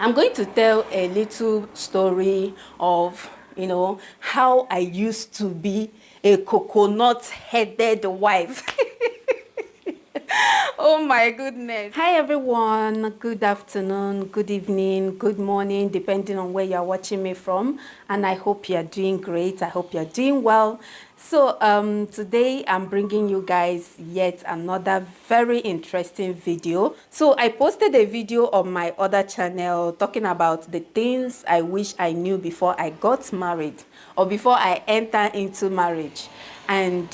I'm going to tell a little story of, how I used to be a coconut-headed wife. Oh my goodness. Hi everyone. Good afternoon, good evening, good morning, depending on where you're watching me from. And I hope you're doing great. I hope you're doing well. So today I'm bringing you guys yet another very interesting video. So I posted a video on my other channel talking about the things I wish I knew before I got married or before I enter into marriage. And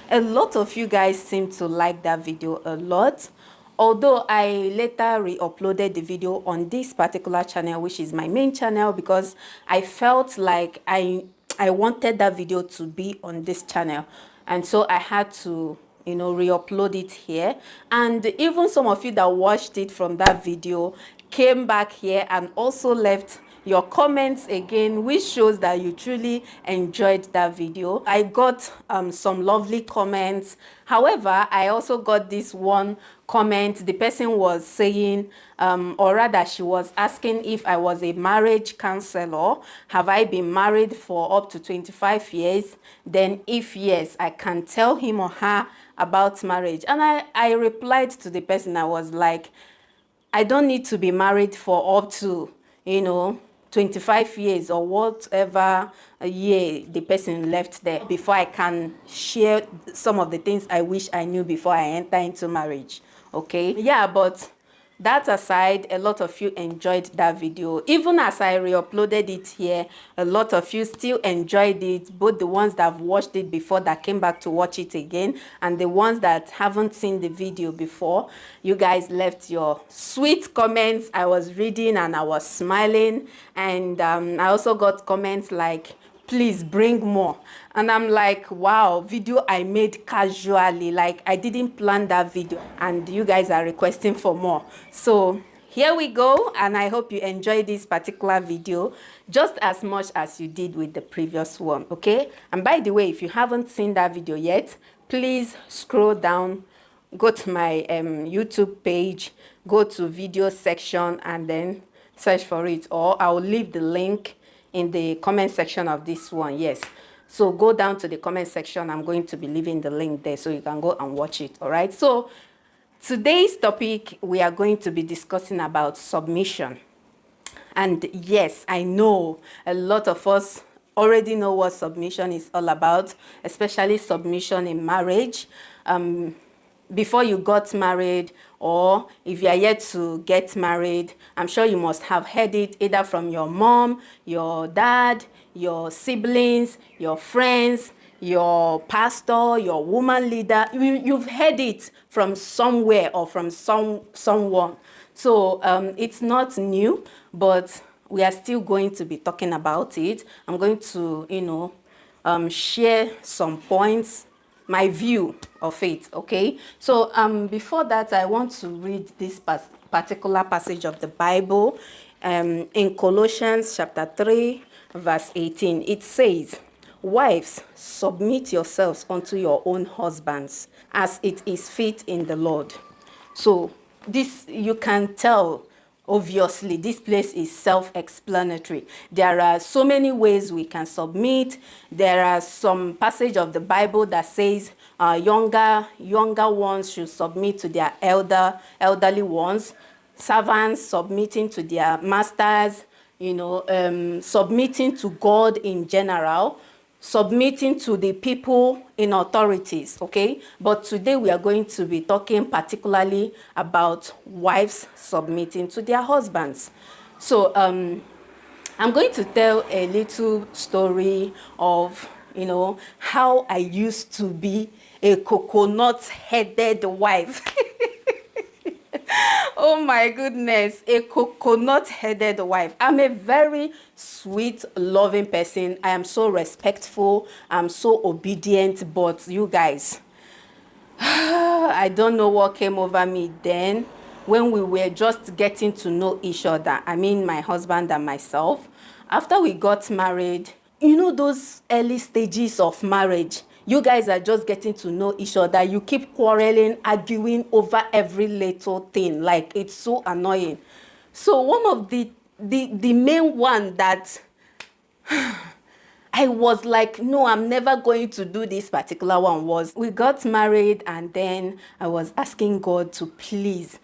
a lot of you guys seem to like that video a lot. Although I later re-uploaded the video on this particular channel, which is my main channel, because I felt like I wanted that video to be on this channel. And so I had to, re-upload it here. And even some of you that watched it from that video came back here and also left your comments again, which shows that you truly enjoyed that video. I got some lovely comments. However, I also got this one comment. The person was saying, or rather she was asking if I was a marriage counselor. Have I been married for up to 25 years? Then if yes, I can tell him or her about marriage. And I replied to the person. I was like, I don't need to be married for up to, 25 years or whatever year the person left there before I can share some of the things I wish I knew before I enter into marriage. Okay, yeah, but that aside, a lot of you enjoyed that video. Even as I re-uploaded it here, a lot of you still enjoyed it, both the ones that have watched it before that came back to watch it again, and the ones that haven't seen the video before. You guys left your sweet comments. I was reading and I was smiling, and I also got comments like, please bring more. And I'm like, wow, video I made casually, like I didn't plan that video, and you guys are requesting for more. So here we go, and I hope you enjoy this particular video just as much as you did with the previous one. Okay, and by the way, if you haven't seen that video yet, please scroll down, go to my YouTube page, go to video section, and then search for it, or I'll leave the link in the comment section of this one. Yes, so go down to the comment section. I'm going to be leaving the link there so you can go and watch it. All right, so today's topic, we are going to be discussing about submission. And yes, I know a lot of us already know what submission is all about, especially submission in marriage. Before you got married, or if you are yet to get married, I'm sure you must have heard it either from your mom, your dad, your siblings, your friends, your pastor, your woman leader. You've heard it from somewhere or from someone. So it's not new, but we are still going to be talking about it. I'm going to, share some points, my view of it. Okay, so before that, I want to read this particular passage of the Bible in Colossians chapter 3 verse 18. It says, wives, submit yourselves unto your own husbands as it is fit in the Lord. So this, you can tell, obviously this place is self-explanatory. There are so many ways we can submit. There are some passage of the Bible that says younger ones should submit to their elderly ones, servants submitting to their masters, submitting to God in general, submitting to the people in authorities. Okay, but today we are going to be talking particularly about wives submitting to their husbands. So I'm going to tell a little story of, how I used to be a coconut-headed wife. Oh my goodness, a coconut-headed wife. I'm a very sweet, loving person. I am so respectful. I'm so obedient. But you guys, I don't know what came over me then when we were just getting to know each other. I mean, my husband and myself. After we got married, those early stages of marriage, you guys are just getting to know each other. You keep quarreling, arguing over every little thing. Like, it's so annoying. So one of the the main one that I was like, no, I'm never going to do this particular one was we got married, and then I was asking God to please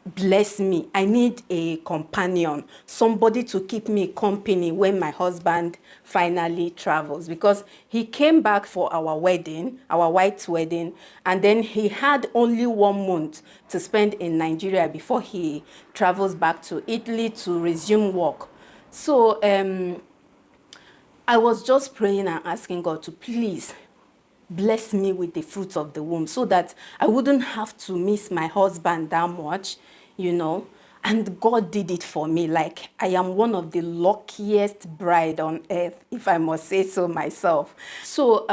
bless me. I need a companion, somebody to keep me company when my husband finally travels, because he came back for our wedding, our white wedding, and then he had only 1 month to spend in Nigeria before he travels back to Italy to resume work. So I was just praying and asking God to please bless me with the fruits of the womb so that I wouldn't have to miss my husband that much, you know. And God did it for me. Like, I am one of the luckiest bride on earth, if I must say so myself. So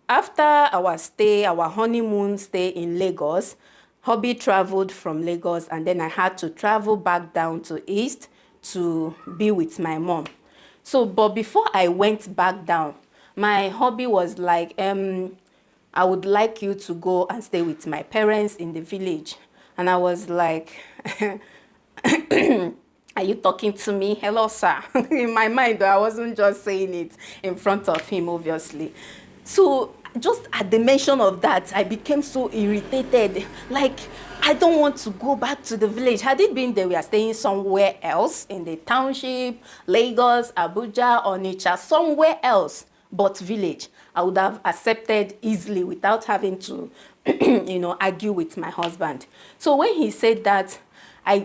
after our stay, our honeymoon stay in Lagos, hubby traveled from Lagos, and then I had to travel back down to East to be with my mom. So, but before I went back down, my hubby was like, I would like you to go and stay with my parents in the village. And I was like, are you talking to me? Hello, sir. In my mind, I wasn't just saying it in front of him, obviously. So just at the mention of that, I became so irritated. Like, I don't want to go back to the village. Had it been that we are staying somewhere else in the township, Lagos, Abuja, Onitsha, somewhere else but village, I would have accepted easily without having to, you know, argue with my husband. So when he said that,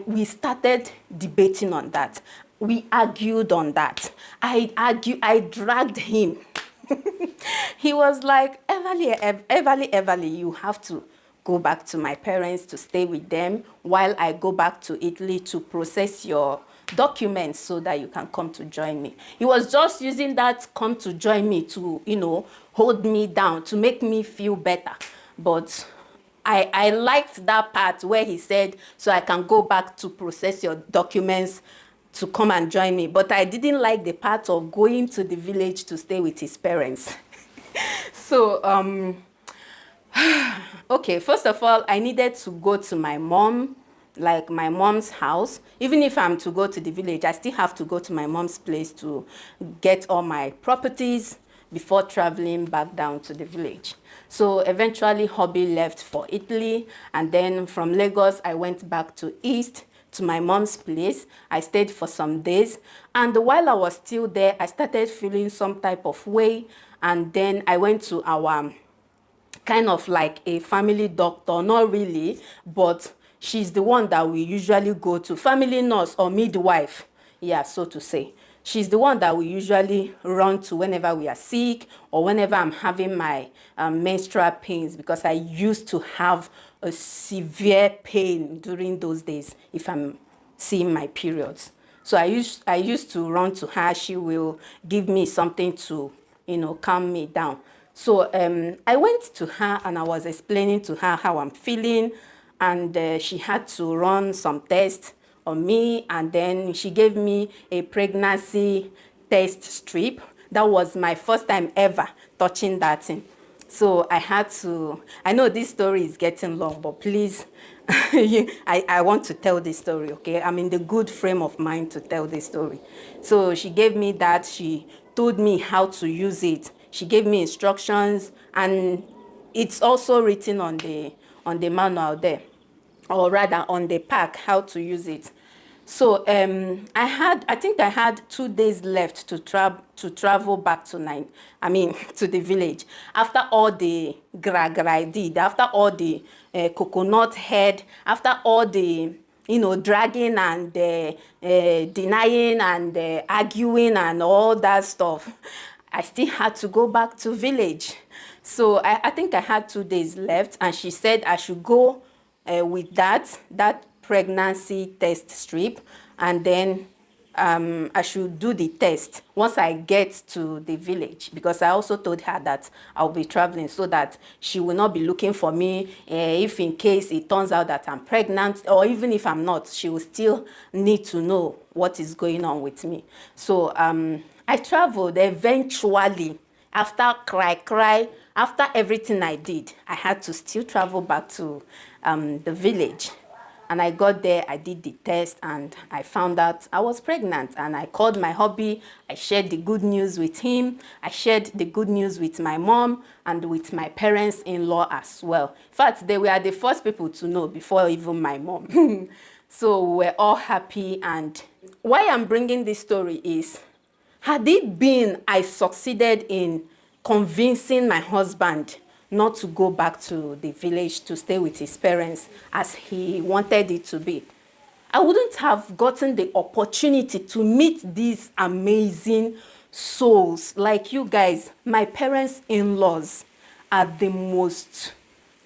we started debating on that. We argued on that. I dragged him. He was like, Everly, you have to go back to my parents to stay with them while I go back to Italy to process your documents so that you can come to join me. He was just using that come to join me to, you know, hold me down, to make me feel better. But I liked that part where he said, so I can go back to process your documents to come and join me. But I didn't like the part of going to the village to stay with his parents. So, okay, first of all, I needed to go to my mom, like my mom's house. Even if I'm to go to the village, I still have to go to my mom's place to get all my properties before traveling back down to the village. So eventually, hubby left for Italy, and then from Lagos, I went back to East to my mom's place. I stayed for some days, and while I was still there, I started feeling some type of way, and then I went to our kind of like a family doctor, not really, but she's the one that we usually go to, family nurse or midwife, yeah, so to say. She's the one that we usually run to whenever we are sick or whenever I'm having my menstrual pains, because I used to have a severe pain during those days if I'm seeing my periods. So I used to run to her. She will give me something to, you know, calm me down. So I went to her and I was explaining to her how I'm feeling, and she had to run some tests on me, and then she gave me a pregnancy test strip. That was my first time ever touching that thing. So I had to, I know this story is getting long, but please, I want to tell this story, okay? I'm in the good frame of mind to tell this story. So she gave me that. She told me how to use it. She gave me instructions, and it's also written on the manual there, or rather on the pack, how to use it. So I think I had 2 days left to travel back to to the village. After all the gra I did, after all the coconut head, after all the, you know, dragging and denying and arguing and all that stuff, I still had to go back to village. So I think I had 2 days left, and she said I should go with that pregnancy test strip, and then I should do the test once I get to the village, because I also told her that I'll be traveling so that she will not be looking for me if in case it turns out that I'm pregnant, or even if I'm not, she will still need to know what is going on with me. So I traveled eventually. After cry, after everything I did, I had to still travel back to the village. And I got there, I did the test, and I found out I was pregnant. And I called my hubby, I shared the good news with him, I shared the good news with my mom and with my parents-in-law as well. In fact, they were the first people to know before even my mom. So we're all happy. And why I'm bringing this story is, had it been I succeeded in convincing my husband not to go back to the village to stay with his parents as he wanted it to be, I wouldn't have gotten the opportunity to meet these amazing souls like you guys. My parents-in-laws are the most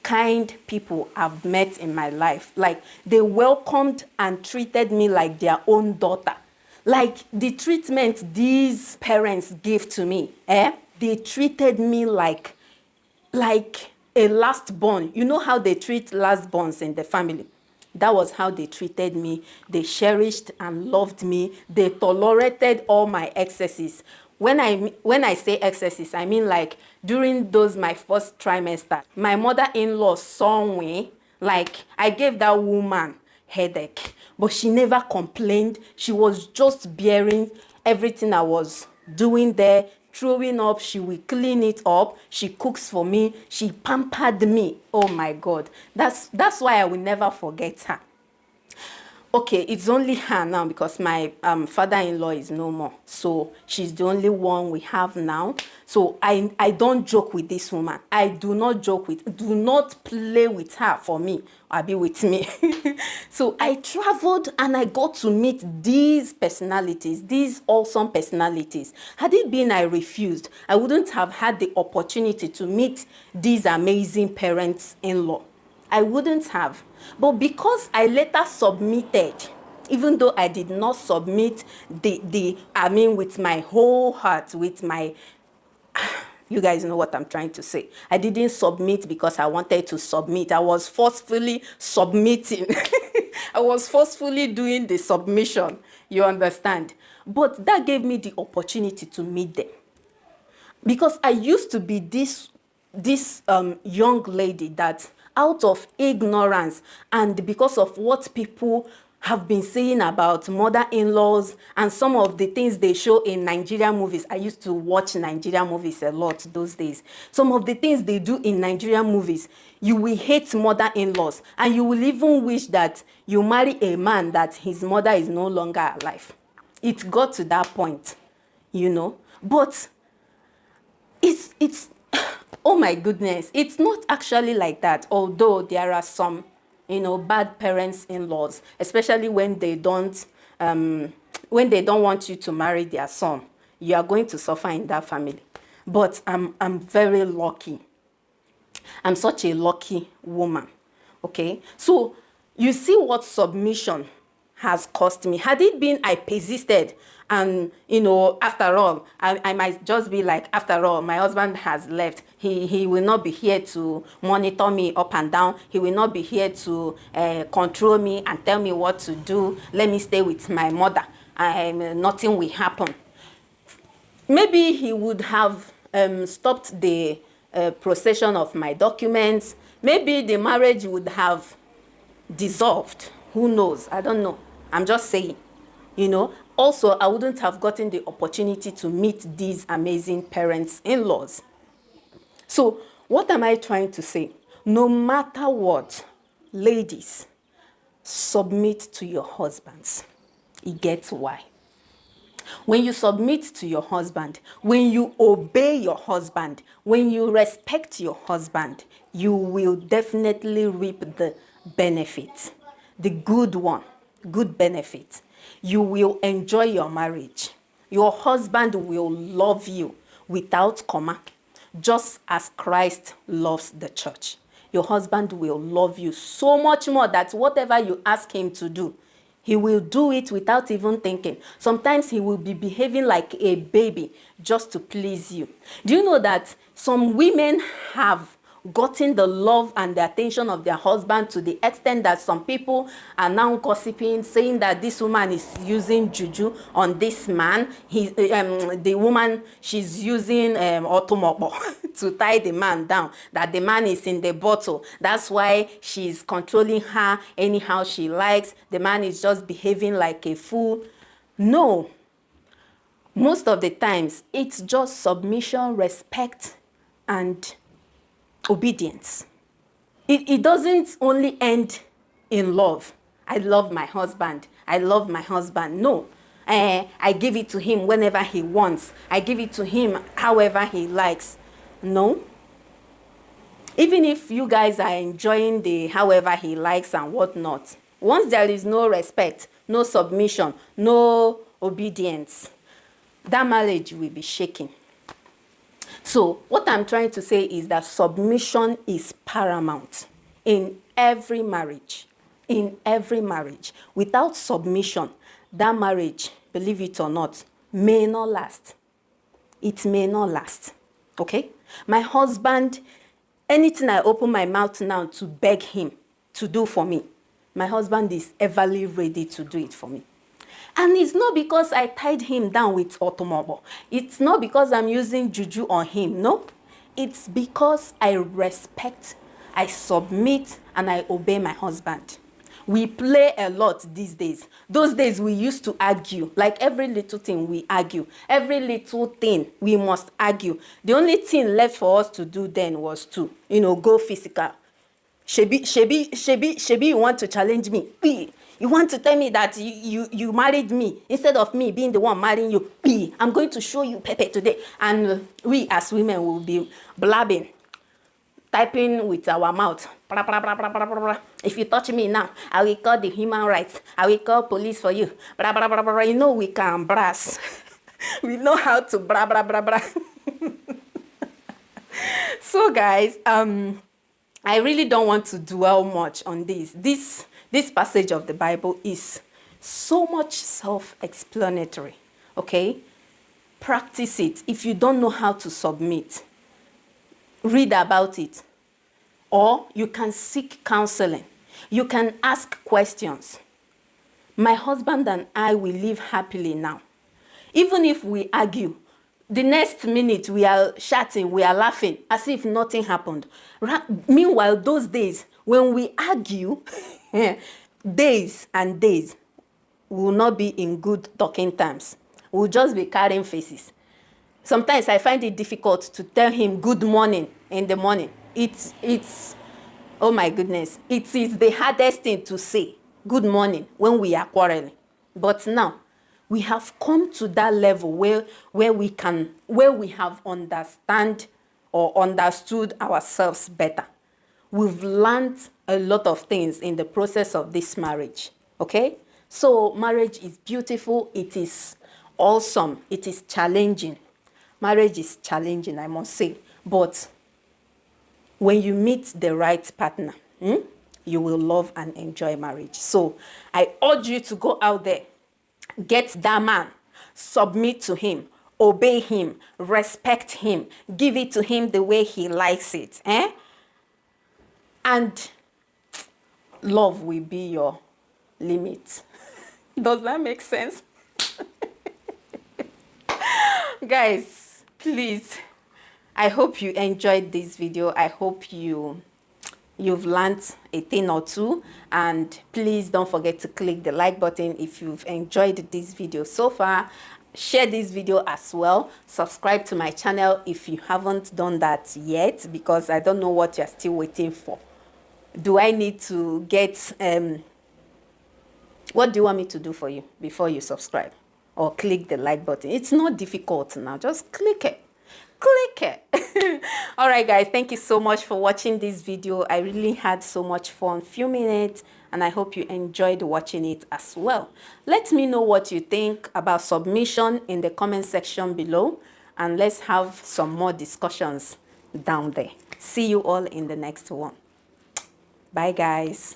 kind people I've met in my life. Like, they welcomed and treated me like their own daughter. Like, the treatment these parents gave to me, they treated me like a last born. You know how they treat last borns in the family? That was how they treated me. They cherished and loved me. They tolerated all my excesses. When I say excesses, I mean like during those my first trimester, my mother-in-law saw me, like I gave that woman headache, but she never complained. She was just bearing everything I was doing there, throwing up. She will clean it up. She cooks for me. She pampered me. Oh my God. That's why I will never forget her. Okay, it's only her now because my father-in-law is no more. So she's the only one we have now. So I don't joke with this woman. I do not play with her for me. Or be with me. So I traveled and I got to meet these personalities, these awesome personalities. Had it been I refused, I wouldn't have had the opportunity to meet these amazing parents-in-law. I wouldn't have. But because I later submitted, even though I did not submit with my whole heart, with my, you guys know what I'm trying to say. I didn't submit because I wanted to submit. I was forcefully submitting. I was forcefully doing the submission. You understand? But that gave me the opportunity to meet them. Because I used to be this young lady that, out of ignorance and because of what people have been saying about mother-in-laws and some of the things they show in Nigerian movies. I used to watch Nigerian movies a lot those days. Some of the things they do in Nigerian movies, you will hate mother-in-laws and you will even wish that you marry a man that his mother is no longer alive. It got to that point, you know. But it's oh my goodness, it's not actually like that, although there are some, bad parents-in-laws, especially when they don't want you to marry their son. You are going to suffer in that family. But I'm very lucky. I'm such a lucky woman, okay? So you see what submission has cost me. Had it been I persisted and, after all, I might just be like, after all, my husband has left. He will not be here to monitor me up and down. He will not be here to control me and tell me what to do. Let me stay with my mother. Nothing will happen. Maybe he would have stopped the procession of my documents. Maybe the marriage would have dissolved. Who knows? I don't know. I'm just saying, Also, I wouldn't have gotten the opportunity to meet these amazing parents-in-laws. So, what am I trying to say? No matter what, ladies, submit to your husbands. It gets why. When you submit to your husband, when you obey your husband, when you respect your husband, you will definitely reap the benefits, the good one, good benefit. You will enjoy your marriage. Your husband will love you without comma, just as Christ loves the church. Your husband will love you so much more that whatever you ask him to do, he will do it without even thinking. Sometimes he will be behaving like a baby just to please you. Do you know that some women have gotten the love and the attention of their husband to the extent that some people are now gossiping, saying that this woman is using juju on this man. The woman, she's using otomobo to tie the man down, that the man is in the bottle. That's why she's controlling her anyhow she likes. The man is just behaving like a fool. No. Most of the times, it's just submission, respect, and obedience. It doesn't only end in love. I love my husband. I love my husband. No. I give it to him whenever he wants. I give it to him however he likes. No. Even if you guys are enjoying the however he likes and whatnot, once there is no respect, no submission, no obedience, that marriage will be shaking. So what I'm trying to say is that submission is paramount in every marriage. In every marriage. Without submission, that marriage, believe it or not, may not last. It may not last. Okay? My husband, anything I open my mouth now to beg him to do for me, my husband is everly ready to do it for me. And it's not because I tied him down with automobile. It's not because I'm using juju on him. No. It's because I respect, I submit, and I obey my husband. We play a lot these days. Those days we used to argue. Like every little thing we argue. Every little thing we must argue. The only thing left for us to do then was to, go physical. Shebi, you want to challenge me? You want to tell me that you married me instead of me being the one marrying you? I'm going to show you Pepe today. And we as women will be blabbing, typing with our mouth. If you touch me now, I will call the human rights. I will call police for you. You know we can brass. We know how to bra bra bra bra. So guys, I really don't want to dwell much on this. This passage of the Bible is so much self-explanatory, okay? Practice it. If you don't know how to submit, read about it. Or you can seek counseling. You can ask questions. My husband and I will live happily now. Even if we argue, the next minute we are chatting, we are laughing as if nothing happened. Meanwhile, those days when we argue, days and days will not be in good talking terms. We'll just be carrying faces. Sometimes I find it difficult to tell him good morning in the morning. It's oh my goodness. It is the hardest thing to say, good morning, when we are quarreling. But now, we have come to that level where we have understood ourselves better. We've learned a lot of things in the process of this marriage. Okay? So marriage is beautiful. It is awesome. It is challenging. Marriage is challenging, I must say. But when you meet the right partner, you will love and enjoy marriage. So I urge you to go out there. Get that man, submit to him, obey him, respect him, give it to him the way he likes it. And love will be your limit. Does that make sense? Guys, please, I hope you enjoyed this video. I hope you've learned a thing or two, and please don't forget to click the like button if you've enjoyed this video so far. Share this video as well. Subscribe to my channel if you haven't done that yet, because I don't know what you're still waiting for. Do I need to get what do you want me to do for you before you subscribe or click the like button? It's not difficult now. Just click it. Click it. All right, guys, thank you so much for watching this video. I really had so much fun filming it, and I hope you enjoyed watching it as well. Let me know what you think about submission in the comment section below, and let's have some more discussions down there. See you all in the next one. Bye, guys.